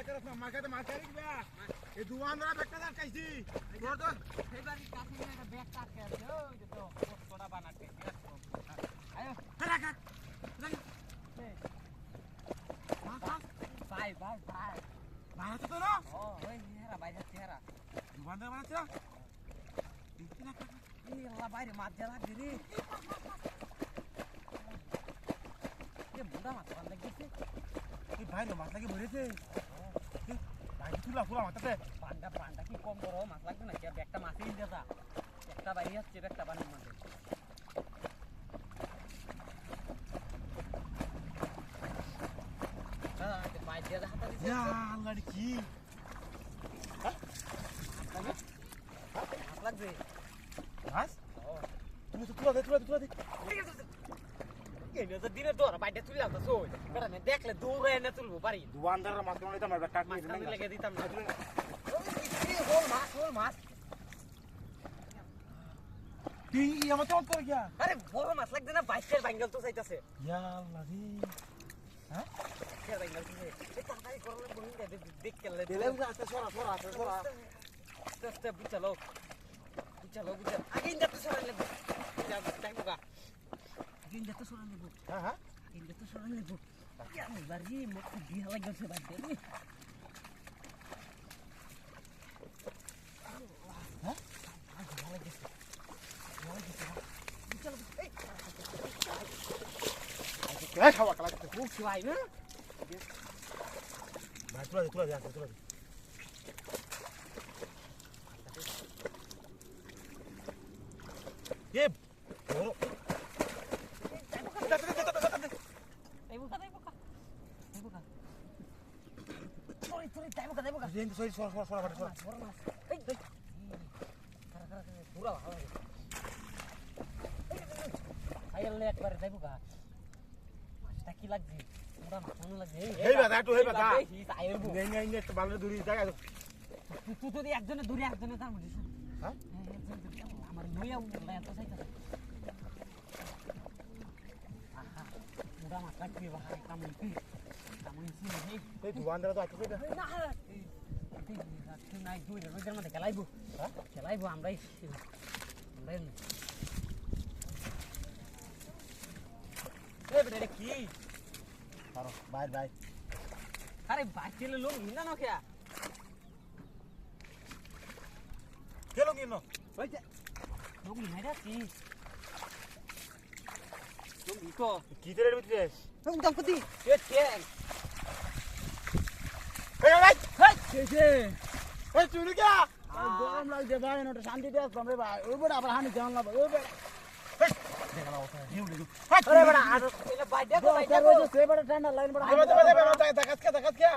খাইতে রস না মার খাইতে মার খাই দিবা এই দুয়ানরা ব্যাগটা দাঁড় খাইছি তোর তো এবারে কাছে নিয়ে একটা ব্যাগ টাকে আছে ওই যে তো ছোটা বানাতে আয়ো রাখ রাখ ভাই ভাই ভাই বানাতে তো না ও ওই চেহারা বাইরে চেহারা দুয়ানরা বানাচ্ছে না দেখতে না এই আল্লাহ বাইরে মাছ জ্বালা দিরে এ বুড়া মাছ বান লাগছে এই ভাই মাছ লাগি মরেছে ভাই তুলা পুরা মাথাতে পান্ডা কি কম বড় মাছ লাগবে না কি ব্যাগটা মাছই ইন দাদা একটা বাইরে যাচ্ছে ব্যাগটা বানিয়ে মাঝে হ্যাঁ বাইরে দাদা হাতা দিছে ইয়া আল্লাহ রে কি মাছ লাগবে মাছ ও তুমি তো তুলা দে এনে তো দিনে তোরা বাইরে তুলে আনতা সই বেটা আমি দেখলে দৌড়ে এনে তুলবো পারি দুয়ানরা মাছ কোন দিতাম ব্যাগটা মাছ নিয়ে লেগে দিতাম না ওই মাছ তুই আমার তো করে গিয়া আরে বড় মাছ লাগছে না বাইকের বাঙ্গাল তো চাইতাছে ইয়া আল্লাহ রে হ্যাঁ কে বাঙ্গাল তো এই তাড়াতাড়ি করলে বলি দেখ কেলে দিলে আস্তে সরা আস্তে বুঝালো আগে ইন্দা তো সরাই নেব যাইবো গা আগে ইন্দা তো সরাই নেব হ্যাঁ ইন্দা তো সরাই নেব এবার কি মুখ বিয়া লাগছে বাইরে হ্যাঁ ভালো লাগছে চলো এই খাওয়া কালা খুব শিবাই না ভাই তুলা দে এ বড় কি লাগছে তুই যদি একজনে দূরে একজনে তার মধ্যে আমার নইয়া এত চাইতেছে মুড়া মাছ লাগবে ভাই কামড়ি নাই দুই রোজের মধ্যে খেলাইবো আমরাই কি বাই আরে বাচ্চালে লোক হিন্দা না খেয়া কেলো কিনো ওই যে লোক হিন্দা কি লোক ইকো কি তেরে বিতে লোক দম্পতি এ কেন এই ভাই কেছে এই চুরি কে গরম লাগছে ভাই নটা শান্তি দে আসলাম রে ভাই ওই বড় আবার হানি জান না ভাই ওই বড় দেখা নাও আরে বড় আরে বাইরে সে বড় ঠান্ডা লাইন বড় দেখাস কে